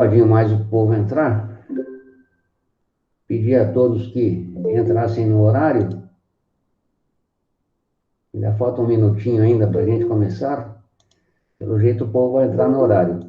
Pode mais o povo entrar. Pedir a todos que entrassem no horário. Ainda falta um minutinho ainda para a gente começar. Pelo jeito, o povo vai entrar no horário.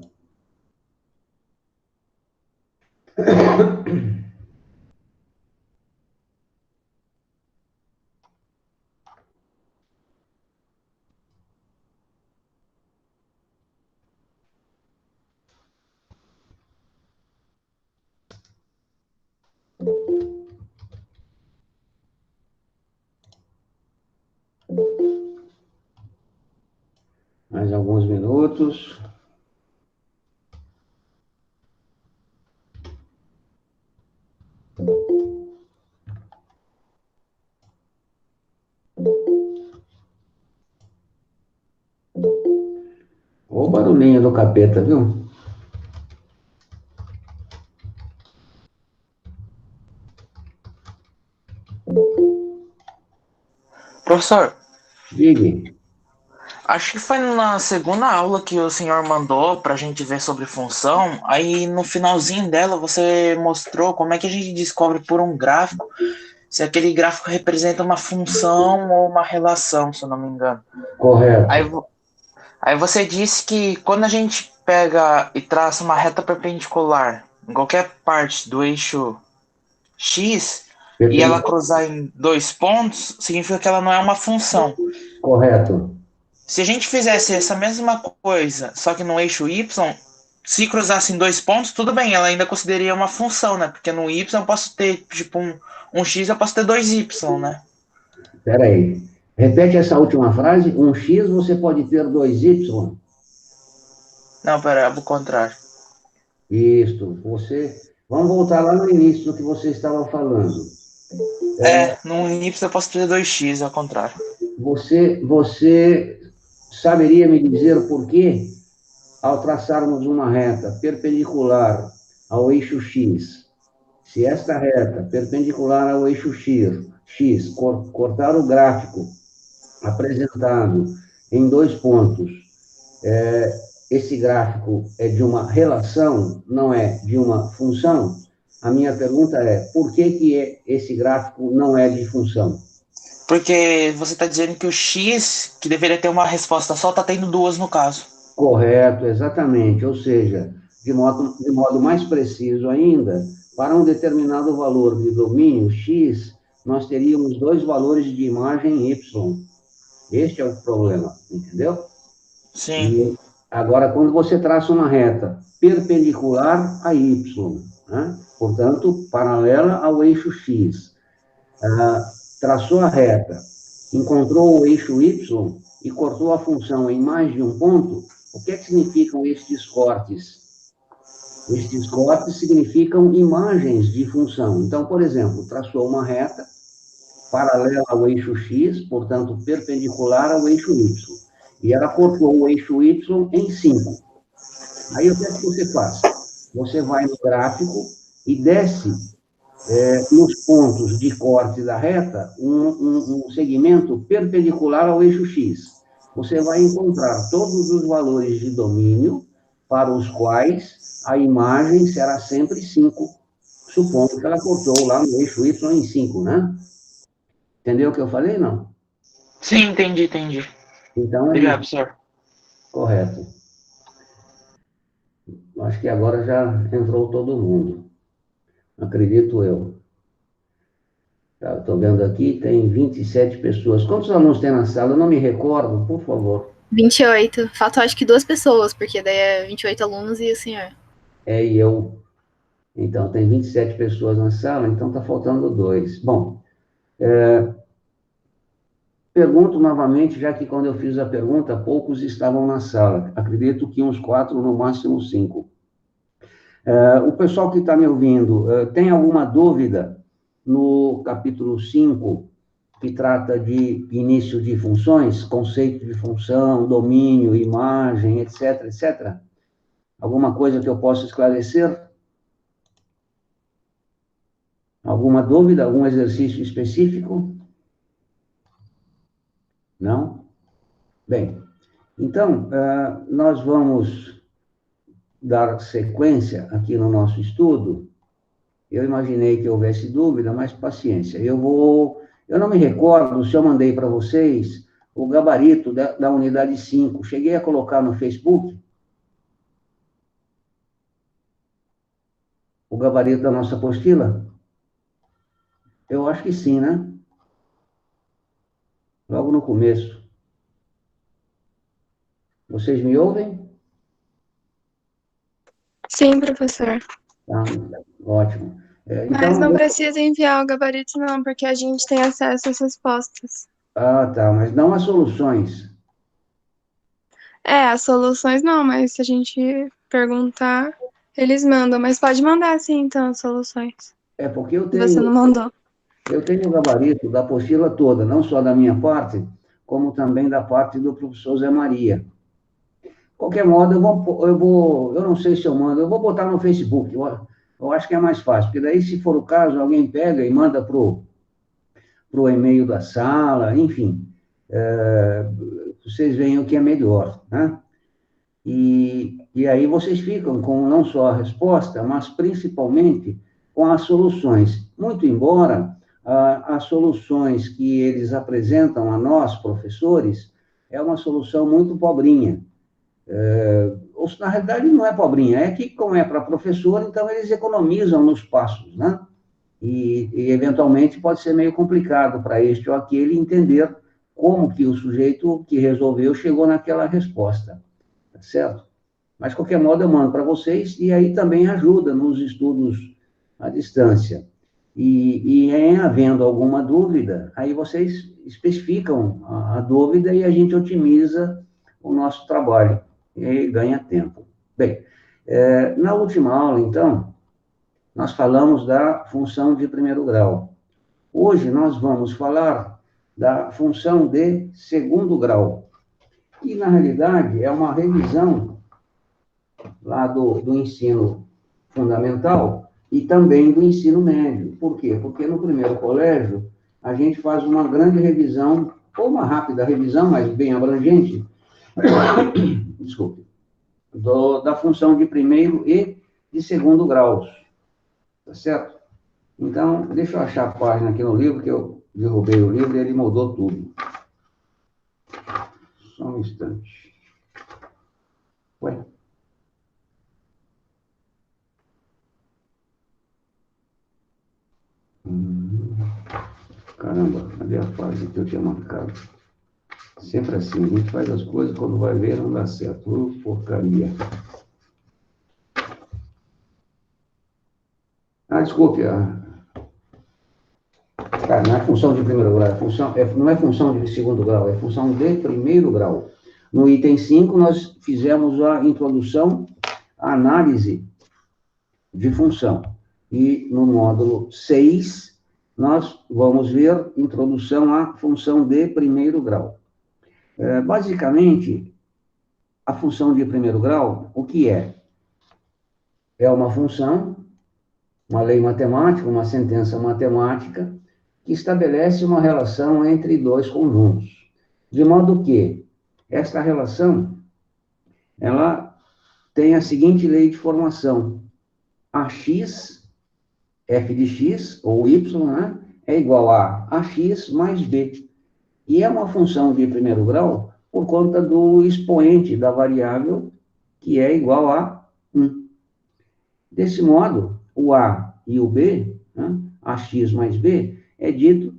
Mais alguns minutos. Ô barulhinho do capeta, viu? Professor, Diga. acho que foi na segunda aula que o senhor mandou para a gente ver sobre função. Aí no finalzinho dela você mostrou como é que a gente descobre por um gráfico se aquele gráfico representa uma função ou uma relação, se eu não me engano. Aí, Correto. aí você disse que quando a gente pega e traça uma reta perpendicular em qualquer parte do eixo X e ela Perpendicular. cruzar em dois pontos, significa que ela não é uma função. Correto. Se a gente fizesse essa mesma coisa, só que no eixo Y, se cruzasse em dois pontos, tudo bem, ela ainda consideraria uma função, né? Porque no Y eu posso ter, tipo, um X, eu posso ter dois Y, né? Espera aí. Repete essa última frase. Um X você pode ter dois Y. Não, pera, é o contrário. Isto. Você. Vamos voltar lá no início do que você estava falando. No Y eu posso ter dois X, é o contrário. Você saberia me dizer por que, ao traçarmos uma reta perpendicular ao eixo X, se esta reta perpendicular ao eixo X cortar o gráfico apresentado em dois pontos, esse gráfico é de uma relação, não é de uma função? A minha pergunta é, por que que esse gráfico não é de função? Porque você está dizendo que o X, que deveria ter uma resposta só, está tendo duas no caso. Correto, exatamente. Ou seja, de modo mais preciso ainda, para um determinado valor de domínio X, nós teríamos dois valores de imagem Y. Este é o problema, entendeu? Sim. E agora, quando você traça uma reta perpendicular a Y, né? Portanto, paralela ao eixo X, traçou a reta, encontrou o eixo Y e cortou a função em mais de um ponto, o que é que significam estes cortes? Estes cortes significam imagens de função. Então, por exemplo, traçou uma reta paralela ao eixo X, portanto, perpendicular ao eixo Y. E ela cortou o eixo Y em 5. Aí, o que é que você faz? Você vai no gráfico e desce nos pontos de corte da reta um segmento perpendicular ao eixo X. Você vai encontrar todos os valores de domínio para os quais a imagem será sempre 5, supondo que ela cortou lá no eixo Y em 5, né? Entendeu o que eu falei? Não. Sim, entendi. Então é Obrigado, isso, professor. correto. Acho que agora já entrou todo mundo, acredito eu. Estou vendo aqui, tem 27 pessoas. Quantos alunos tem na sala? Eu não me recordo, por favor. 28. Faltam acho que duas pessoas, porque daí é 28 alunos e o senhor. E eu. Então, tem 27 pessoas na sala, então está faltando dois. Bom, pergunto novamente, já que quando eu fiz a pergunta, poucos estavam na sala. Acredito que uns 4, no máximo 5. O pessoal que está me ouvindo, tem alguma dúvida no capítulo 5, que trata de início de funções, conceito de função, domínio, imagem, etc, etc? Alguma coisa que eu possa esclarecer? Alguma dúvida? Algum exercício específico? Não? Bem, então, nós vamos dar sequência aqui no nosso estudo, eu imaginei que houvesse dúvida, mas paciência. Eu não me recordo se eu mandei para vocês o gabarito da unidade 5. Cheguei a colocar no Facebook o gabarito da nossa apostila? Eu acho que sim, né? Logo no começo. Vocês me ouvem? Sim, professor. Tá, ótimo. Mas Então, não precisa enviar o gabarito, não, porque a gente tem acesso às respostas. tá, mas não as soluções. As soluções não, mas se a gente perguntar, eles mandam. Mas pode mandar sim, então, as soluções. Porque Se você não mandou. eu tenho o gabarito da apostila toda, não só da minha parte, como também da parte do professor Zé Maria. De qualquer modo, eu não sei se eu mando, eu vou botar no Facebook. Eu acho que é mais fácil, porque daí, se for o caso, alguém pega e manda pro e-mail da sala, enfim. Vocês veem o que é melhor, né? E aí vocês ficam com não só a resposta, mas principalmente com as soluções. Muito embora as soluções que eles apresentam a nós, professores, é uma solução muito pobrinha. Ou, na realidade, não é pobrinha, é que, como é para professor, então eles economizam nos passos, né? E eventualmente pode ser meio complicado para este ou aquele entender como que o sujeito que resolveu chegou naquela resposta, tá certo? Mas, de qualquer modo, eu mando para vocês e aí também ajuda nos estudos à distância. E em havendo alguma dúvida, aí vocês especificam a dúvida e a gente otimiza o nosso trabalho e ganha tempo. Bem, na última aula, então, nós falamos da função de primeiro grau. Hoje nós vamos falar da função de segundo grau. E, na realidade, é uma revisão lá do ensino fundamental e também do ensino médio. Por quê? Porque no primeiro colégio a gente faz uma grande revisão, ou uma rápida revisão, mas bem abrangente, desculpe, da função de primeiro e de segundo graus, tá certo? Então, deixa eu achar a página aqui no livro, que eu derrubei o livro e ele mudou tudo. Só um instante. Ué? Caramba, cadê a página que eu tinha marcado? Sempre assim, a gente faz as coisas, quando vai ver, não dá certo. Porcaria. Desculpe. Cara, não é função de primeiro grau, não é função de segundo grau, é função de primeiro grau. No item 5, nós fizemos a introdução à análise de função. E no módulo 6, nós vamos ver introdução à função de primeiro grau. Basicamente, a função de primeiro grau, o que é? É uma função, uma lei matemática, uma sentença matemática, que estabelece uma relação entre dois conjuntos. De modo que esta relação, ela tem a seguinte lei de formação. AX, f de x, ou y, né, é igual a ax mais b. E é uma função de primeiro grau por conta do expoente da variável, que é igual a 1. Desse modo, o a e o b, né, ax mais b, é dito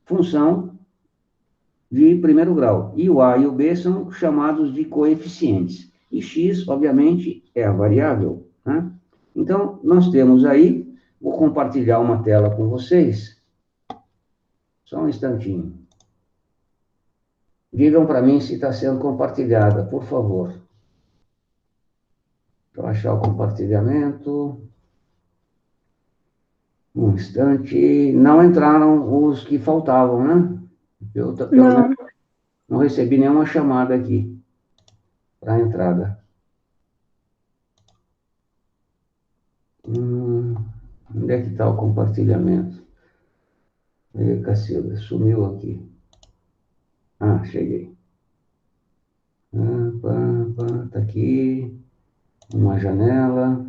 função de primeiro grau. E o a e o b são chamados de coeficientes. E x, obviamente, é a variável, né? Então, nós temos aí, vou compartilhar uma tela com vocês. Só um instantinho. Digam para mim se está sendo compartilhada, por favor. Deixa eu achar o compartilhamento. Um instante. Não entraram os que faltavam, né? Eu, pelo menos, não recebi nenhuma chamada aqui para a entrada. Onde é que está o compartilhamento? Cacilda, sumiu aqui. Cheguei. Tá aqui. uma janela,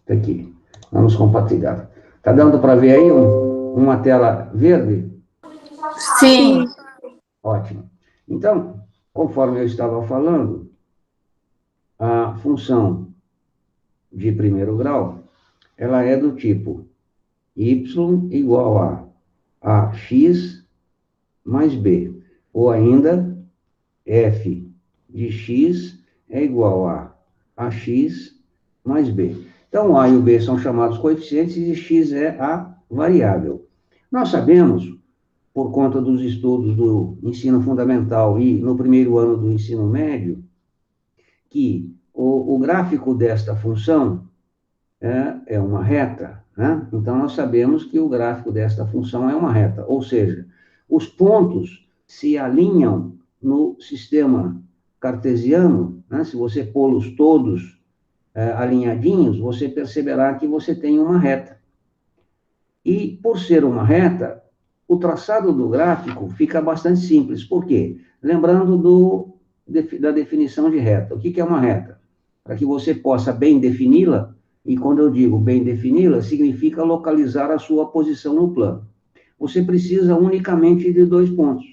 tá aqui, vamos compartilhar. Tá dando para ver aí uma tela verde? Sim. Ótimo. Então, conforme eu estava falando, a função de primeiro grau, ela é do tipo y igual a x mais b, ou ainda f de x é igual a ax mais b. Então, a e o b são chamados coeficientes e x é a variável. Nós sabemos, por conta dos estudos do ensino fundamental e no primeiro ano do ensino médio, que o gráfico desta função é uma reta, né? Então, nós sabemos que o gráfico desta função é uma reta, ou seja, os pontos se alinham no sistema cartesiano, né? Se você pô-los todos alinhadinhos, você perceberá que você tem uma reta. E, por ser uma reta, o traçado do gráfico fica bastante simples. Por quê? Lembrando da definição de reta. O que é uma reta? Para que você possa bem defini-la, e quando eu digo bem defini-la, significa localizar a sua posição no plano. Você precisa unicamente de 2 pontos.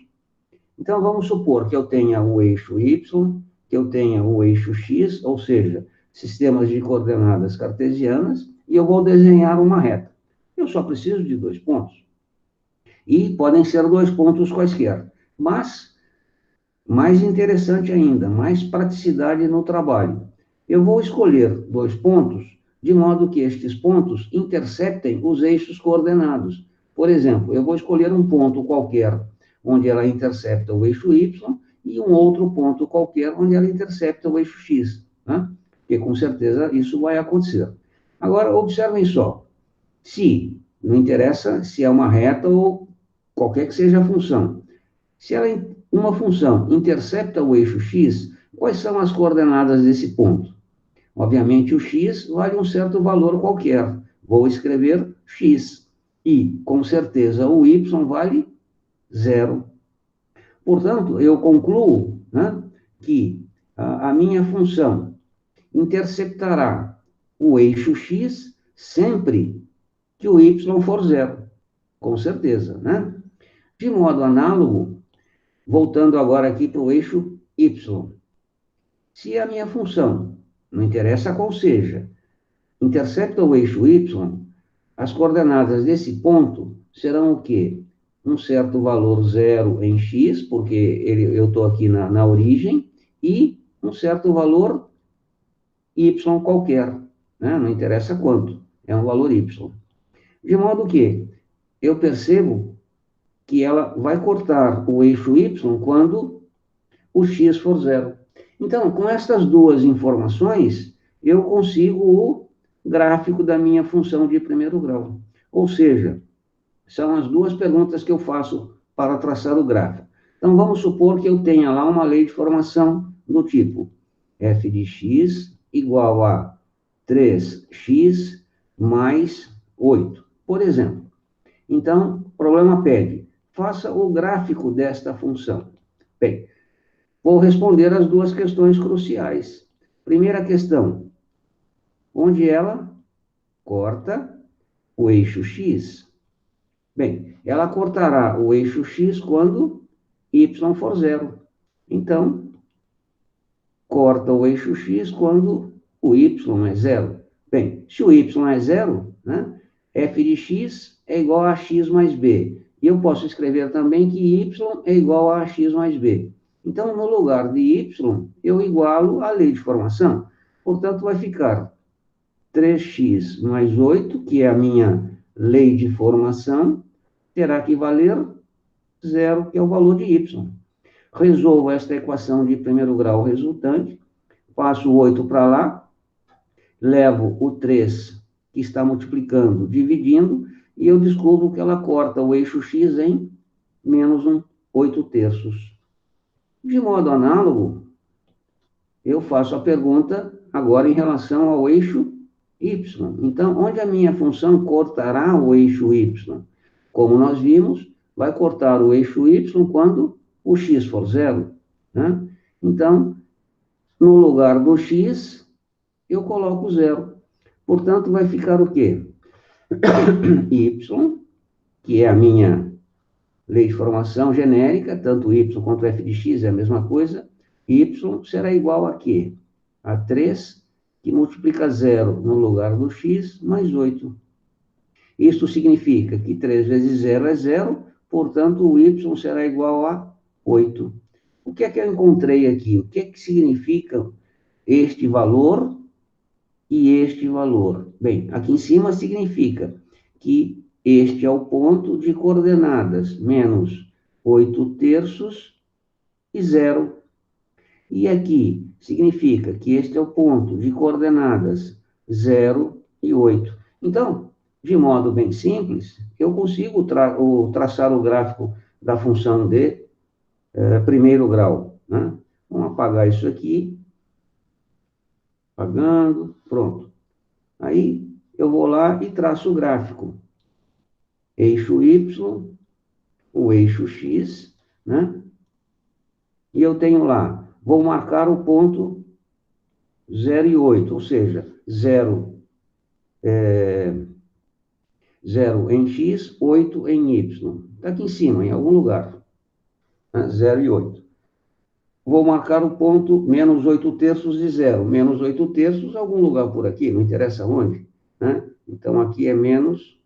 Então, vamos supor que eu tenha o eixo Y, que eu tenha o eixo X, ou seja, sistemas de coordenadas cartesianas, e eu vou desenhar uma reta. Eu só preciso de 2 pontos. E podem ser 2 pontos quaisquer. Mas, mais interessante ainda, mais praticidade no trabalho. Eu vou escolher 2 pontos, de modo que estes pontos interceptem os eixos coordenados. Por exemplo, eu vou escolher um ponto qualquer, onde ela intercepta o eixo Y, e um outro ponto qualquer, onde ela intercepta o eixo X, né? Porque, com certeza, isso vai acontecer. Agora, observem só. Se, não interessa se é uma reta ou qualquer que seja a função, se uma função intercepta o eixo x, quais são as coordenadas desse ponto? Obviamente, o x vale um certo valor qualquer. Vou escrever x. E, com certeza, o y vale 0. Portanto, eu concluo, né, que a minha função interceptará o eixo x sempre que o y for 0. Com certeza, né? De modo análogo, voltando agora aqui para o eixo y. Se a minha função, não interessa qual seja, intercepta o eixo y, as coordenadas desse ponto serão o quê? Um certo valor 0 em x, porque eu estou aqui na origem, e um certo valor y qualquer, né? Não interessa quanto, é um valor y. De modo que eu percebo que ela vai cortar o eixo y quando o x for 0. Então, com estas duas informações, eu consigo o gráfico da minha função de primeiro grau. Ou seja, são as duas perguntas que eu faço para traçar o gráfico. Então, vamos supor que eu tenha lá uma lei de formação do tipo f de x igual a 3x mais 8, por exemplo. Então, o problema pede, faça o gráfico desta função. Bem, vou responder as duas questões cruciais. Primeira questão, onde ela corta o eixo x? Bem, ela cortará o eixo x quando y for 0. Então, corta o eixo x quando o y é 0. Bem, se o y é 0, né, f de x é igual a x mais b. E eu posso escrever também que y é igual a x mais b. Então, no lugar de y, eu igualo a lei de formação. Portanto, vai ficar 3x mais 8, que é a minha lei de formação, terá que valer 0, que é o valor de y. Resolvo esta equação de primeiro grau resultante, passo o 8 para lá, levo o 3, que está multiplicando, dividindo, e eu descubro que ela corta o eixo x em menos 8/3. De modo análogo, eu faço a pergunta agora em relação ao eixo y. Então, onde a minha função cortará o eixo y? Como nós vimos, vai cortar o eixo y quando o x for 0. Né? Então, no lugar do x, eu coloco 0. Portanto, vai ficar o quê? Y, que é a minha lei de formação genérica, tanto y quanto f de x é a mesma coisa, y será igual a quê? A 3, que multiplica 0 no lugar do x, mais 8. Isto significa que 3 vezes 0 é 0, portanto, o y será igual a 8. O que é que eu encontrei aqui? O que é que significa este valor e este valor? Bem, aqui em cima significa que este é o ponto de coordenadas menos 8 terços e 0. E aqui significa que este é o ponto de coordenadas 0 e 8. Então, de modo bem simples, eu consigo traçar o gráfico da função de primeiro grau, né? Vamos apagar isso aqui. Apagando, pronto. Aí, eu vou lá e traço o gráfico. Eixo Y, o eixo X, né? E eu tenho lá, vou marcar o ponto 0 e 8, ou seja, 0 em X, 8 em Y. Está aqui em cima, em algum lugar. Né? 0 e 8. Vou marcar o ponto menos 8 terços de 0. Menos 8 terços, algum lugar por aqui, não interessa onde. Né? Então, aqui é menos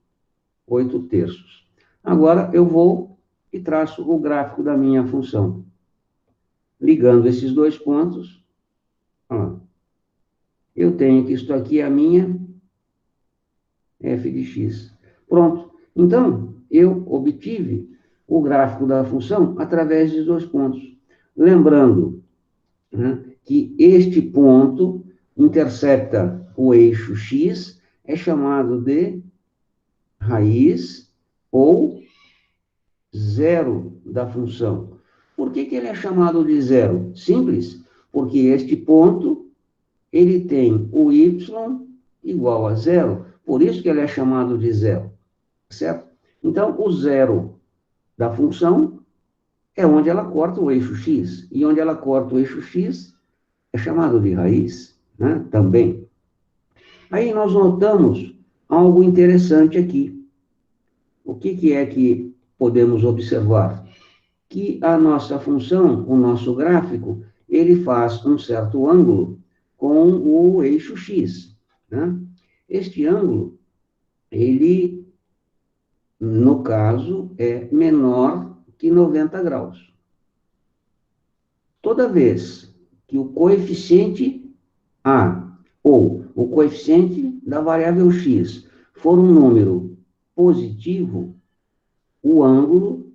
8 terços. Agora, eu vou e traço o gráfico da minha função. Ligando esses dois pontos, ó, eu tenho que isto aqui é a minha f de x. Pronto. Então, eu obtive o gráfico da função através de dois pontos. Lembrando, né, que este ponto intercepta o eixo x, é chamado de raiz ou zero da função. Por que ele é chamado de zero? Simples, porque este ponto, ele tem o y igual a zero, por isso que ele é chamado de zero, certo? Então, o zero da função é onde ela corta o eixo x, e onde ela corta o eixo x é chamado de raiz, né? Também. Aí nós notamos algo interessante aqui. O que é que podemos observar? Que a nossa função, o nosso gráfico, ele faz um certo ângulo com o eixo x, né? Este ângulo, ele, no caso, é menor que 90 graus. Toda vez que o coeficiente A ou o coeficiente da variável x for um número positivo, o ângulo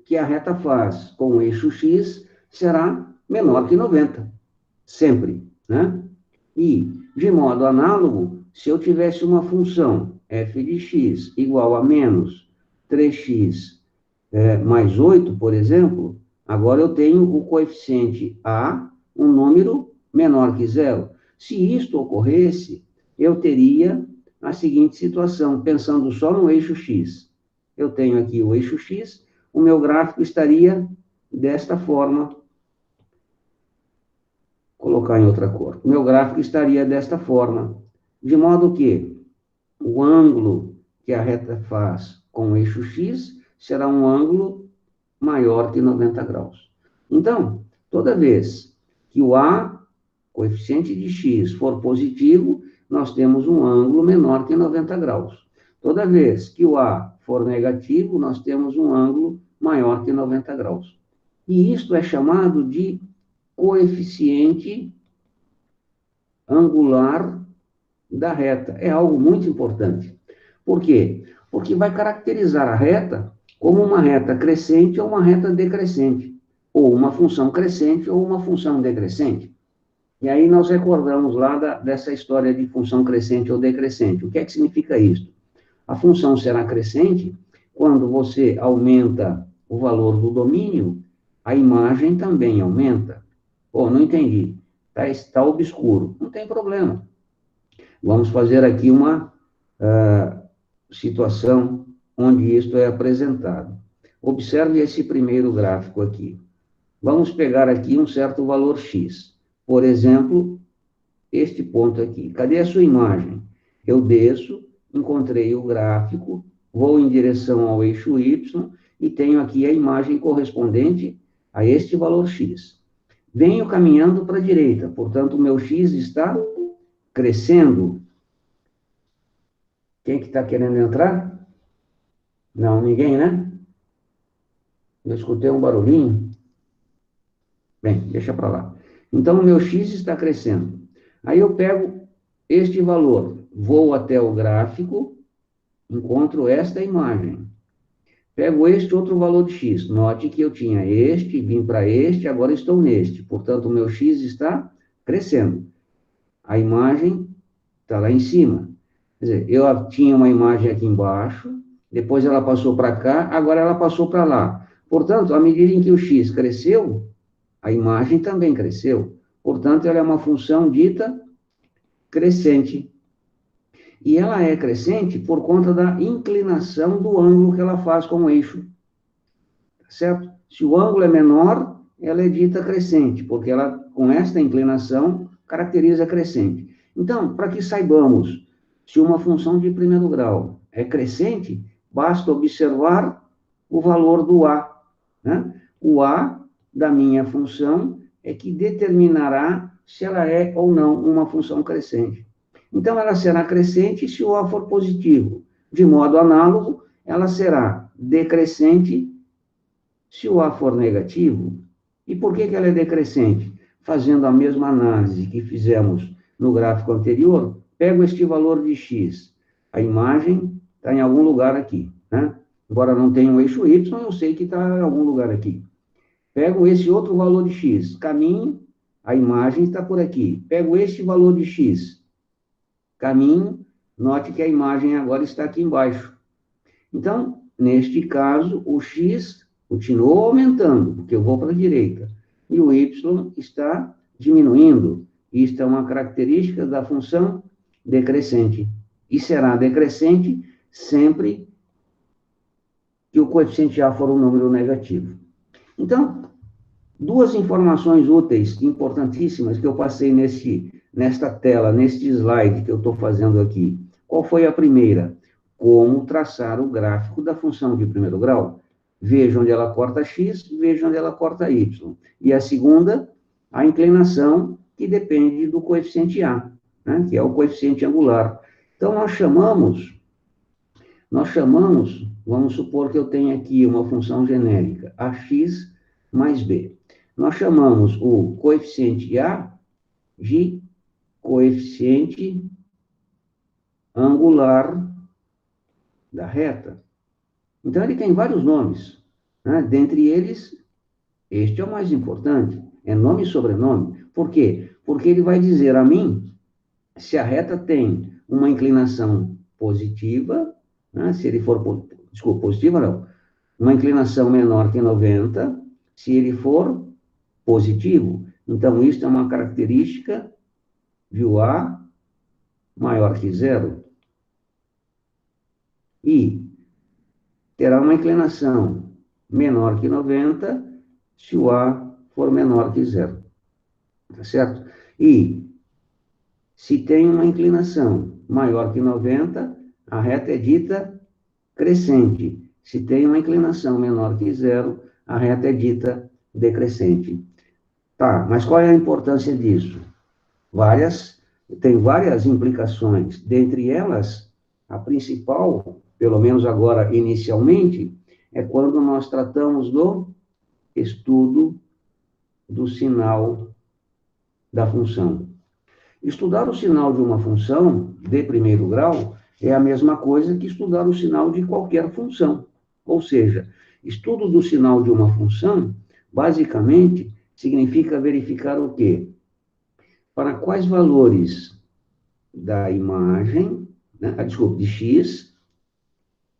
que a reta faz com o eixo x será menor que 90, sempre, né? E, de modo análogo, se eu tivesse uma função f de x igual a menos 3x mais 8, por exemplo, agora eu tenho o coeficiente a, um número menor que zero. Se isto ocorresse, eu teria a seguinte situação, pensando só no eixo x. Eu tenho aqui o eixo x, o meu gráfico estaria desta forma. Vou colocar em outra cor. O meu gráfico estaria desta forma, de modo que o ângulo que a reta faz com o eixo x será um ângulo maior que 90 graus. Então, toda vez que o A, coeficiente de x, for positivo, nós temos um ângulo menor que 90 graus. Toda vez que o A for negativo, nós temos um ângulo maior que 90 graus. E isto é chamado de coeficiente angular da reta. É algo muito importante. Por quê? Porque vai caracterizar a reta como uma reta crescente ou uma reta decrescente, ou uma função crescente ou uma função decrescente. E aí nós recordamos lá dessa história de função crescente ou decrescente. O que é que significa isso? A função será crescente quando você aumenta o valor do domínio, a imagem também aumenta. Pô, não entendi. Está obscuro. Não tem problema. Vamos fazer aqui uma situação onde isto é apresentado. Observe esse primeiro gráfico aqui. Vamos pegar aqui um certo valor x. Por exemplo, este ponto aqui. Cadê a sua imagem? Eu desço, encontrei o gráfico, vou em direção ao eixo Y e tenho aqui a imagem correspondente a este valor X. Venho caminhando para a direita, portanto, o meu X está crescendo. Quem que está querendo entrar? Não, ninguém, né? Eu escutei um barulhinho. Bem, deixa para lá. Então, o meu X está crescendo. Aí eu pego este valor, vou até o gráfico, encontro esta imagem. Pego este outro valor de X. Note que eu tinha este, vim para este, agora estou neste. Portanto, o meu X está crescendo. A imagem está lá em cima. Quer dizer, eu tinha uma imagem aqui embaixo, depois ela passou para cá, agora ela passou para lá. Portanto, à medida em que o X cresceu, a imagem também cresceu. Portanto, ela é uma função dita crescente. E ela é crescente por conta da inclinação do ângulo que ela faz com o eixo. Certo? Se o ângulo é menor, ela é dita crescente, porque ela, com esta inclinação, caracteriza crescente. Então, para que saibamos se uma função de primeiro grau é crescente, basta observar o valor do A. Né? O A da minha função é que determinará se ela é ou não uma função crescente. Então, ela será crescente se o A for positivo. De modo análogo, ela será decrescente se o A for negativo. E por que ela é decrescente? Fazendo a mesma análise que fizemos no gráfico anterior, pego este valor de X. A imagem está em algum lugar aqui. Né? Embora não tenha um eixo Y, eu sei que está em algum lugar aqui. Pego esse outro valor de X. Caminho, a imagem está por aqui. Pego este valor de X. Caminho, note que a imagem agora está aqui embaixo. Então, neste caso, o X continuou aumentando, porque eu vou para a direita, e o Y está diminuindo. Isto é uma característica da função decrescente. E será decrescente sempre que o coeficiente A for um número negativo. Então, duas informações úteis, importantíssimas, que eu passei nesta tela, neste slide que eu estou fazendo aqui. Qual foi a primeira? Como traçar o gráfico da função de primeiro grau. Veja onde ela corta X, veja onde ela corta Y. E a segunda, a inclinação, que depende do coeficiente A, né, que é o coeficiente angular. Então, nós chamamos, vamos supor que eu tenha aqui uma função genérica, AX mais B. Nós chamamos o coeficiente A de coeficiente angular da reta. Então, ele tem vários nomes, né? Dentre eles, este é o mais importante, é nome e sobrenome. Por quê? Porque ele vai dizer a mim se a reta tem uma inclinação positiva, né? Se ele for, positiva não, uma inclinação menor que 90, se ele for positivo. Então, isso é uma característica de o A maior que zero. E terá uma inclinação menor que 90 se o A for menor que zero. Tá certo? E se tem uma inclinação maior que 90, a reta é dita crescente. Se tem uma inclinação menor que zero, a reta é dita decrescente. Tá, mas qual é a importância disso? Tem várias implicações. Dentre elas, a principal, pelo menos agora inicialmente, é quando nós tratamos do estudo do sinal da função. Estudar o sinal de uma função de primeiro grau é a mesma coisa que estudar o sinal de qualquer função. Ou seja, estudo do sinal de uma função, basicamente, significa verificar o quê? Para quais valores da imagem, né, de X,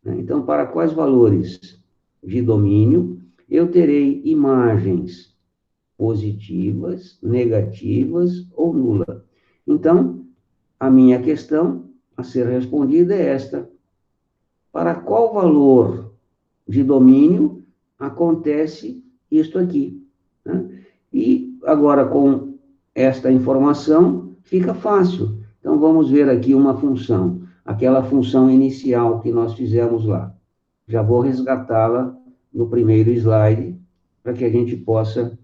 né, então, para quais valores de domínio eu terei imagens positivas, negativas ou nula. Então, a minha questão a ser respondida é esta. Para qual valor de domínio acontece isto aqui? Né? E agora, com esta informação, Fica fácil. Então, vamos ver aqui uma função, aquela função inicial que nós fizemos lá. Já vou resgatá-la no primeiro slide, para que a gente possa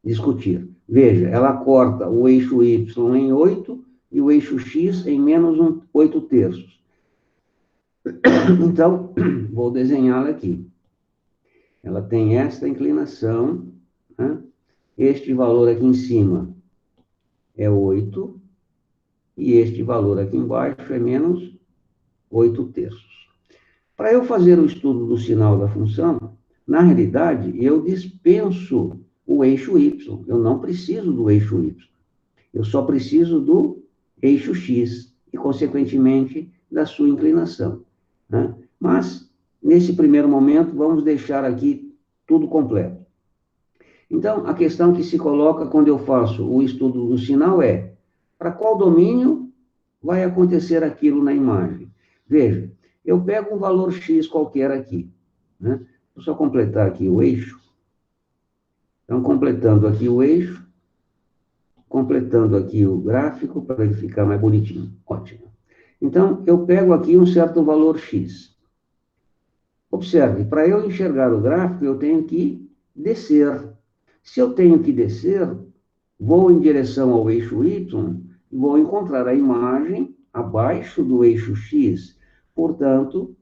discutir. Veja, ela corta o eixo Y em 8 e o eixo X em menos 8 terços. Então, vou desenhá-la aqui. Ela tem esta inclinação, né? Este valor aqui em cima é 8, e este valor aqui embaixo é menos 8 terços. Para eu fazer o estudo do sinal da função, na realidade, eu dispenso o eixo Y. Eu não preciso do eixo Y. Eu só preciso do eixo X e, consequentemente, da sua inclinação, né? Mas, nesse primeiro momento, vamos deixar aqui tudo completo. Então, a questão que se coloca quando eu faço o estudo do sinal é: para qual domínio vai acontecer aquilo na imagem? Veja, eu pego um valor X qualquer aqui, né? Vou só completar aqui o eixo. Então, completando aqui o eixo, completando aqui o gráfico, para ele ficar mais bonitinho. Ótimo. Então, eu pego aqui um certo valor X. Observe, para eu enxergar o gráfico, eu tenho que descer. Se eu tenho que descer, vou em direção ao eixo Y e vou encontrar a imagem abaixo do eixo X. Portanto,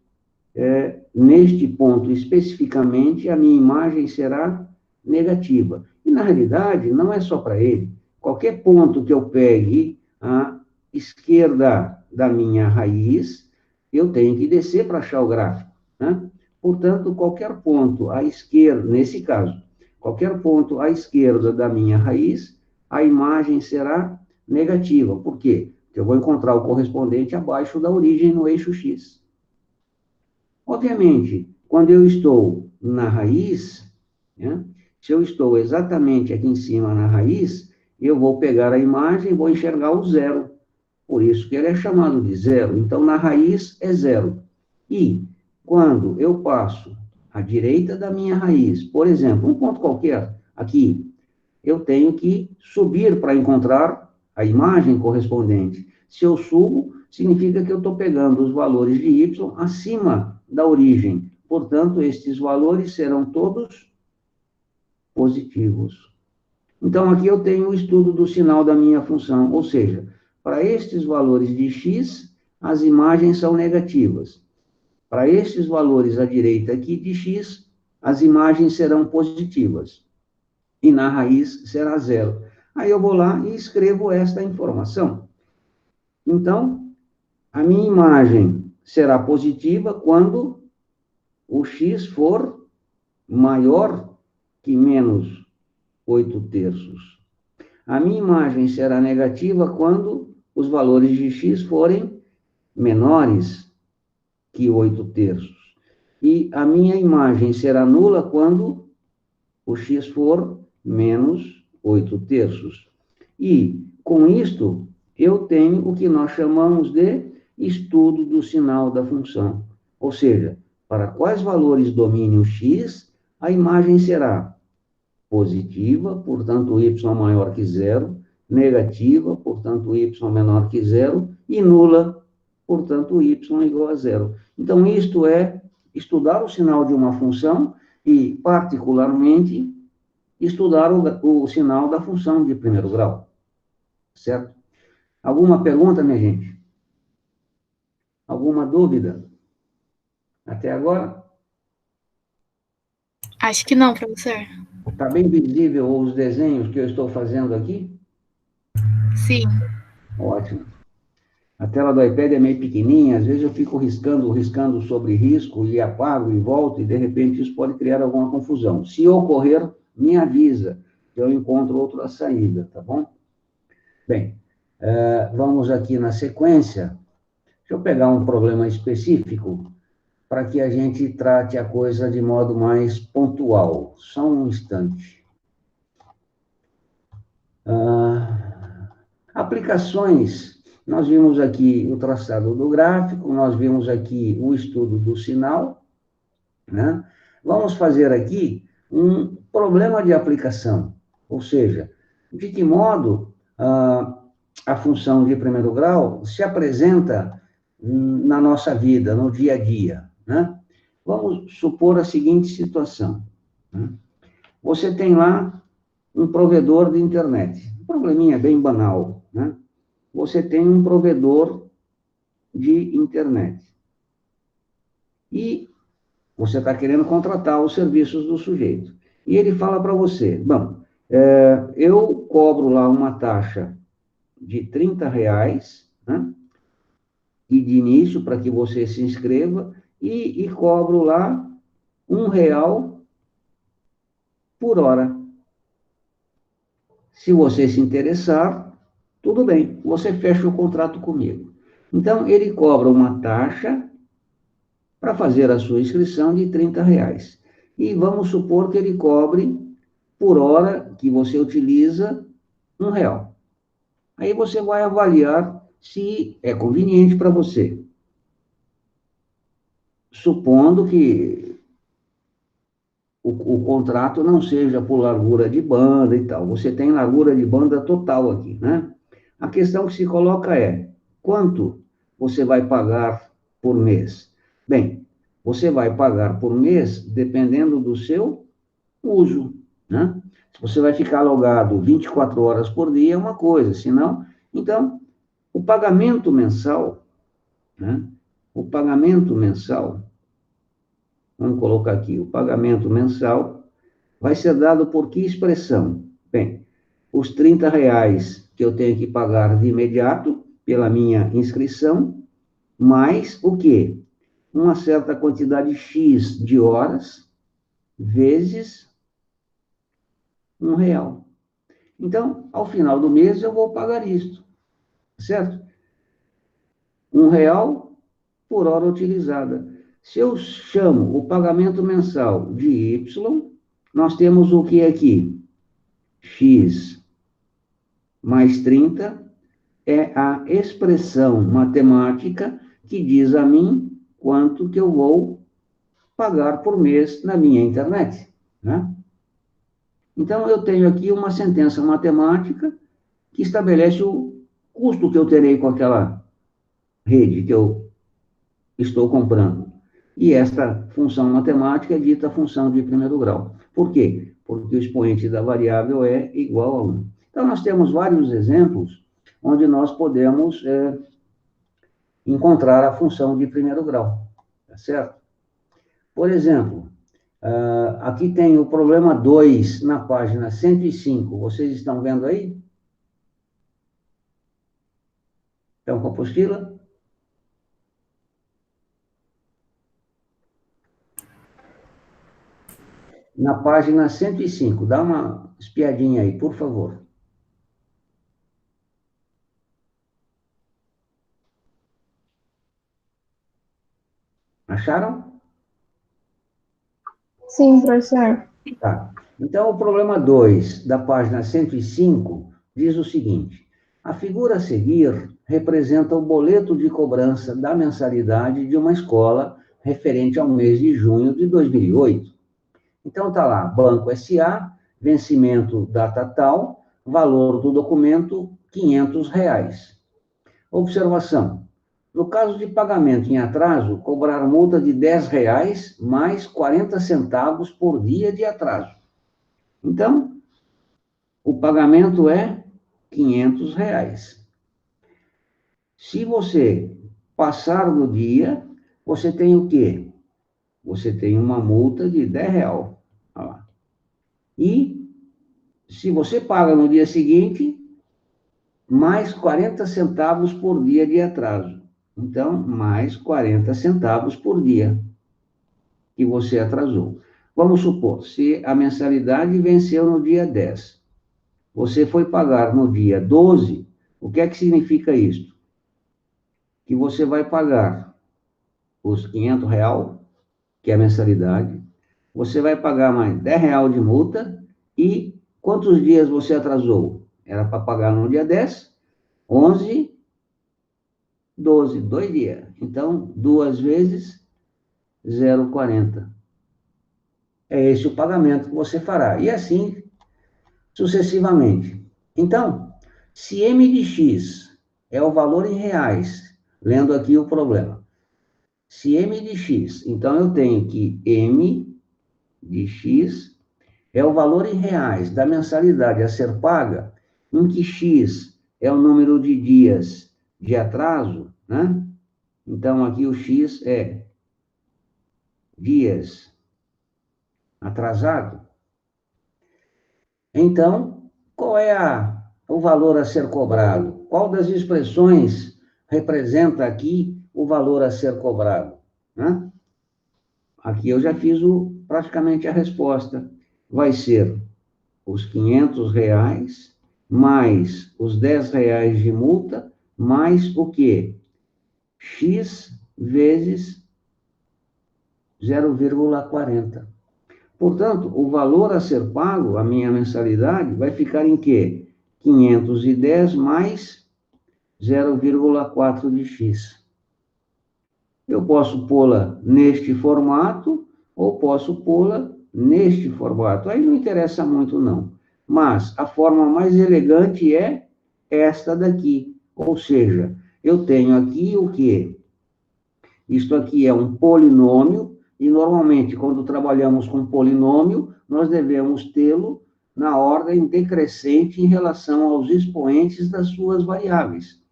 neste ponto especificamente, a minha imagem será negativa. E, na realidade, não é só para ele. Qualquer ponto que eu pegue à esquerda da minha raiz, eu tenho que descer para achar o gráfico, né? Portanto, qualquer ponto à esquerda, nesse caso, qualquer ponto à esquerda da minha raiz, a imagem será negativa. Por quê? Porque eu vou encontrar o correspondente abaixo da origem no eixo X. Obviamente, quando eu estou na raiz, né, se eu estou exatamente aqui em cima na raiz, eu vou pegar a imagem e vou enxergar o zero. Por isso que ele é chamado de zero. Então, na raiz é zero. E, quando eu passo à direita da minha raiz, por exemplo, um ponto qualquer, aqui, eu tenho que subir para encontrar a imagem correspondente. Se eu subo, significa que eu estou pegando os valores de Y acima da origem. Portanto, estes valores serão todos positivos. Então, aqui eu tenho o estudo do sinal da minha função, ou seja, para estes valores de x, as imagens são negativas. Para estes valores à direita aqui de x, as imagens serão positivas. E na raiz será zero. Aí eu vou lá e escrevo esta informação. Então, a minha imagem será positiva quando o x for maior que menos 8 terços. A minha imagem será negativa quando os valores de x forem menores que 8 terços. E a minha imagem será nula quando o x for menos 8 terços. E, com isto, eu tenho o que nós chamamos de estudo do sinal da função. Ou seja, para quais valores domínio x, a imagem será positiva, portanto, y maior que zero, negativa, portanto, y menor que zero, e nula, portanto, y igual a zero. Então, isto é estudar o sinal de uma função e, particularmente, estudar o sinal da função de primeiro grau. Certo? Alguma pergunta, minha gente? Alguma dúvida? Até agora? Acho que não, professor. Está bem visível os desenhos que eu estou fazendo aqui? Sim. Ótimo. A tela do iPad é meio pequenininha, às vezes eu fico riscando sobre risco e apago e volto, e de repente isso pode criar alguma confusão. Se ocorrer, me avisa, que eu encontro outra saída, tá bom? Bem, vamos aqui na sequência. Deixa eu pegar um problema específico para que a gente trate a coisa de modo mais pontual. Só um instante. Aplicações. Nós vimos aqui o traçado do gráfico, nós vimos aqui o estudo do sinal, né? Vamos fazer aqui um problema de aplicação, ou seja, de que modo a função de primeiro grau se apresenta na nossa vida, no dia a dia, né? Vamos supor a seguinte situação, né? Você tem lá um provedor de internet, um probleminha bem banal, né? Você tem um provedor de internet e você está querendo contratar os serviços do sujeito. E ele fala para você, bom, eu cobro lá uma taxa de R$ 30, né? E de início, para que você se inscreva, e cobro lá R$ 1 por hora. Se você se interessar, tudo bem, você fecha o contrato comigo. Então, ele cobra uma taxa para fazer a sua inscrição de R$ 30. E vamos supor que ele cobre por hora que você utiliza R$ 1. Aí você vai avaliar se é conveniente para você. Supondo que o contrato não seja por largura de banda e tal. Você tem largura de banda total aqui, né? A questão que se coloca é, quanto você vai pagar por mês? Bem, você vai pagar por mês dependendo do seu uso, né? Se você vai ficar logado 24 horas por dia é uma coisa, se não... Então, o pagamento mensal, né? O pagamento mensal, vamos colocar aqui, o pagamento mensal vai ser dado por que expressão? Bem, os R$ 30 que eu tenho que pagar de imediato pela minha inscrição, mais o quê? Uma certa quantidade X de horas, vezes R$ 1. Então, ao final do mês, eu vou pagar isto, certo? R$ 1 por hora utilizada. Se eu chamo o pagamento mensal de Y, nós temos o que aqui? X mais 30 é a expressão matemática que diz a mim quanto que eu vou pagar por mês na minha internet, né? Então, eu tenho aqui uma sentença matemática que estabelece o custo que eu terei com aquela rede que eu estou comprando. E esta função matemática é dita função de primeiro grau. Por quê? Porque o expoente da variável é igual a 1. Então, nós temos vários exemplos onde nós podemos encontrar a função de primeiro grau, tá certo? Por exemplo, aqui tem o problema 2 na página 105. Vocês estão vendo aí? Estão com a apostila? Na página 105. Dá uma espiadinha aí, por favor. Acharam? Sim, professor. Tá. Então, o problema 2 da página 105 diz o seguinte: a figura a seguir representa o boleto de cobrança da mensalidade de uma escola referente ao mês de junho de 2008. Então, está lá, Banco SA, vencimento data tal, valor do documento, R$ 500. Observação: no caso de pagamento em atraso, cobrar multa de R$ 10 mais 40 centavos por dia de atraso. Então, o pagamento é R$ 500. Se você passar do dia, você tem o quê? Você tem uma multa de R$ 10. Olha lá. E, se você paga no dia seguinte, mais 40 centavos por dia de atraso. Então, mais 40 centavos por dia que você atrasou. Vamos supor, se a mensalidade venceu no dia 10, você foi pagar no dia 12, o que é que significa isso? Que você vai pagar os R$ 500, que é a mensalidade, você vai pagar mais R$ 10 de multa, e quantos dias você atrasou? Era para pagar no dia 10, 11, 12, 2 dias. Então, 2 vezes 0,40. É esse o pagamento que você fará. E assim, sucessivamente. Então, Se M de X é o valor em reais, lendo aqui o problema. Se M de X, então eu tenho que M de X é o valor em reais da mensalidade a ser paga, em que X é o número de dias de atraso, né? Então, aqui o X é dias atrasado. Então, qual é o valor a ser cobrado? Qual das expressões representa aqui o valor a ser cobrado? Né? Aqui eu já fiz praticamente a resposta. Vai ser os R$ 500 mais os R$ 10 de multa, mais o quê? X vezes 0,40. Portanto, o valor a ser pago, a minha mensalidade, vai ficar em quê? 510 mais 0,4 de X. Eu posso pô-la neste formato ou posso pô-la neste formato. Aí não interessa muito, não. Mas a forma mais elegante é esta daqui. Ou seja, eu tenho aqui o quê? Isto aqui é um polinômio, e normalmente, quando trabalhamos com polinômio, nós devemos tê-lo na ordem decrescente em relação aos expoentes das suas variáveis.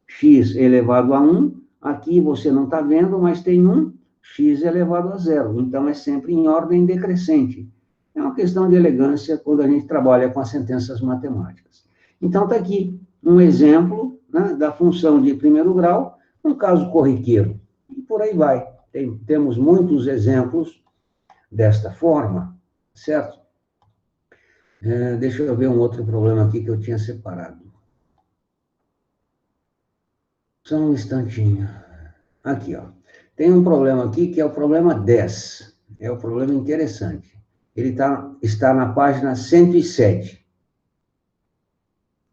X elevado a 1, aqui você não está vendo, mas tem 1, x elevado a 0. Então, é sempre em ordem decrescente. É uma questão de elegância quando a gente trabalha com as sentenças matemáticas. Então, está aqui um exemplo, né, da função de primeiro grau, um caso corriqueiro. E por aí vai. Temos muitos exemplos desta forma, certo? Deixa eu ver um outro problema aqui que eu tinha separado. Só um instantinho. Aqui, ó. Tem um problema aqui que é o problema 10. É o problema interessante. Ele está na página 107.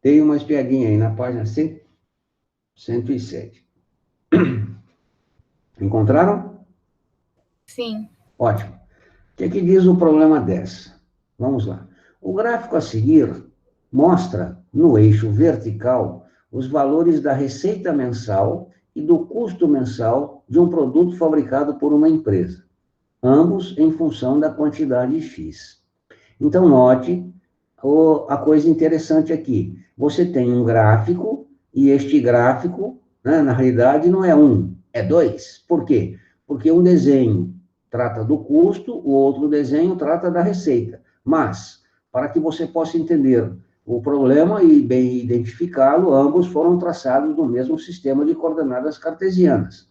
Tem uma espiadinha aí na página 107. Encontraram? Sim. Ótimo. O que é que diz o problema 10? Vamos lá. O gráfico a seguir mostra, no eixo vertical, os valores da receita mensal e do custo mensal de um produto fabricado por uma empresa, ambos em função da quantidade X. Então, note a coisa interessante aqui. Você tem um gráfico, e este gráfico, né, na realidade, não é um, é dois. Por quê? Porque um desenho trata do custo, o outro desenho trata da receita. Mas, para que você possa entender o problema e bem identificá-lo, ambos foram traçados no mesmo sistema de coordenadas cartesianas.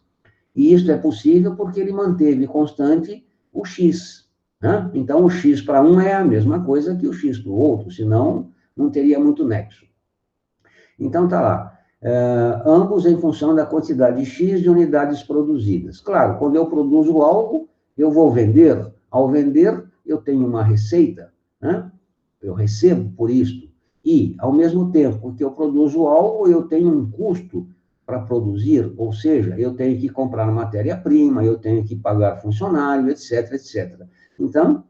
E isso é possível porque ele manteve constante o x. Né? Então, o x para um é a mesma coisa que o x para o outro, senão não teria muito nexo. Então, está lá. Ambos em função da quantidade X de unidades produzidas. Claro, quando eu produzo algo, eu vou vender. Ao vender, eu tenho uma receita, né? Eu recebo por isso. E, ao mesmo tempo que eu produzo algo, eu tenho um custo para produzir, ou seja, eu tenho que comprar matéria-prima, eu tenho que pagar funcionário, etc, etc. Então,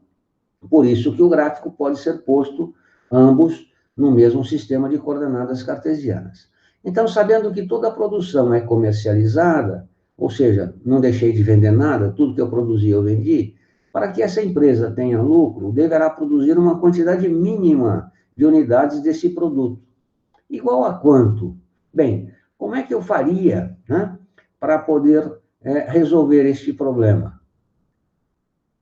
por isso que o gráfico pode ser posto ambos no mesmo sistema de coordenadas cartesianas. Então, sabendo que toda a produção é comercializada, ou seja, não deixei de vender nada, tudo que eu produzi eu vendi, para que essa empresa tenha lucro, deverá produzir uma quantidade mínima de unidades desse produto. Igual a quanto? Bem, como é que eu faria, né, para poder resolver este problema?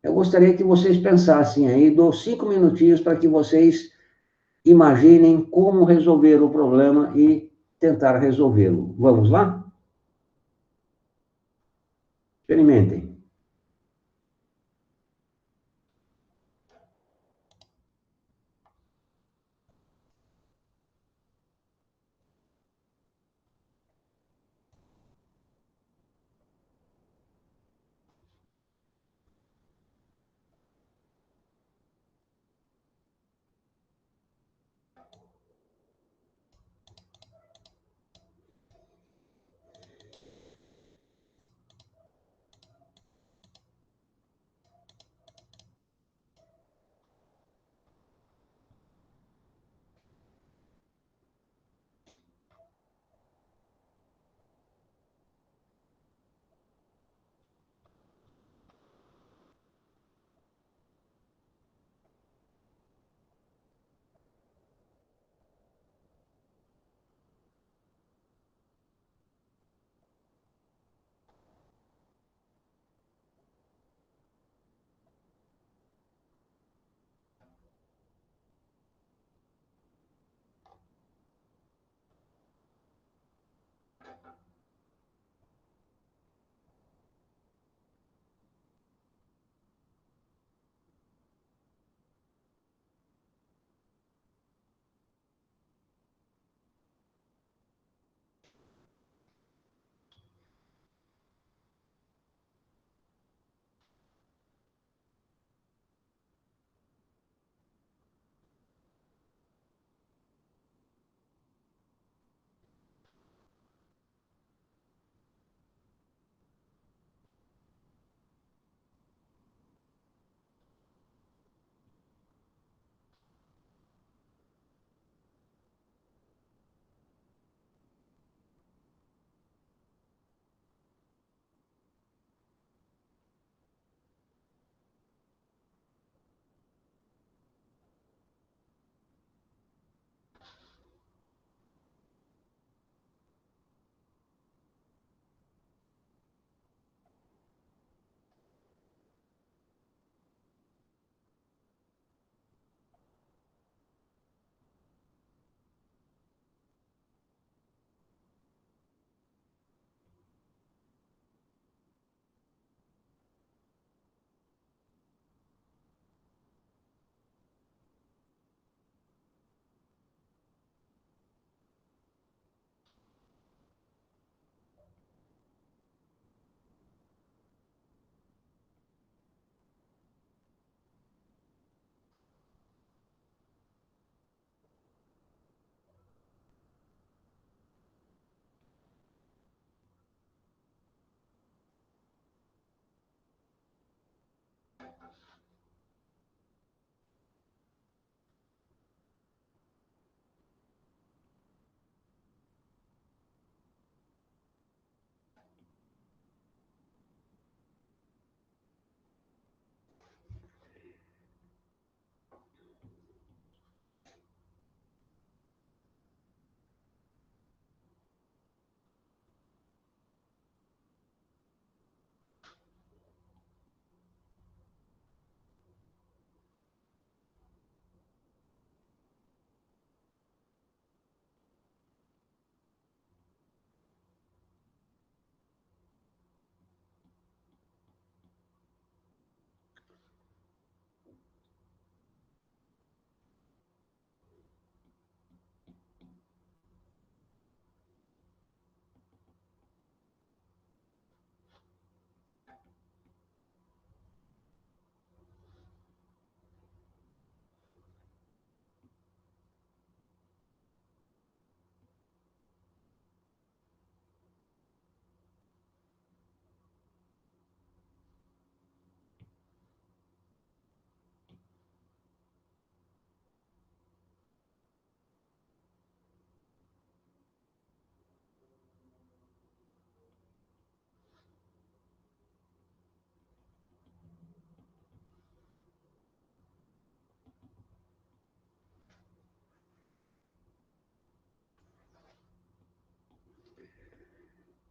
Eu gostaria que vocês pensassem aí, dou 5 minutinhos para que vocês imaginem como resolver o problema e tentar resolvê-lo. Vamos lá? Experimentem.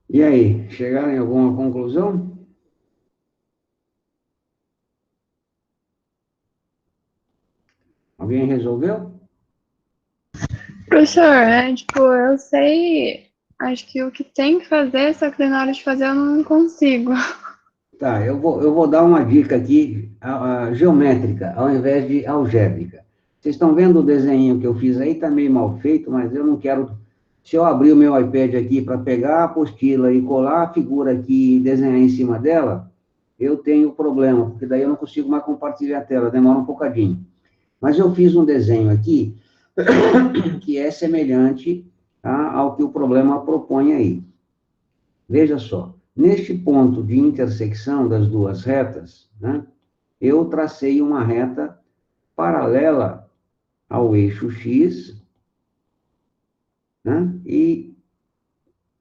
E aí, chegaram em alguma conclusão? Alguém resolveu? Professor, tipo, eu sei, acho que o que tem que fazer, só que na hora de fazer eu não consigo. Tá, eu vou dar uma dica aqui, geométrica, ao invés de algébrica. Vocês estão vendo o desenho que eu fiz aí? Está meio mal feito, mas eu não quero... Se eu abrir o meu iPad aqui para pegar a apostila e colar a figura aqui e desenhar em cima dela, eu tenho problema, porque daí eu não consigo mais compartilhar a tela, demora um bocadinho. Mas eu fiz um desenho aqui que é semelhante, tá, ao que o problema propõe aí. Veja só, neste ponto de intersecção das duas retas, né, eu tracei uma reta paralela ao eixo X, né, e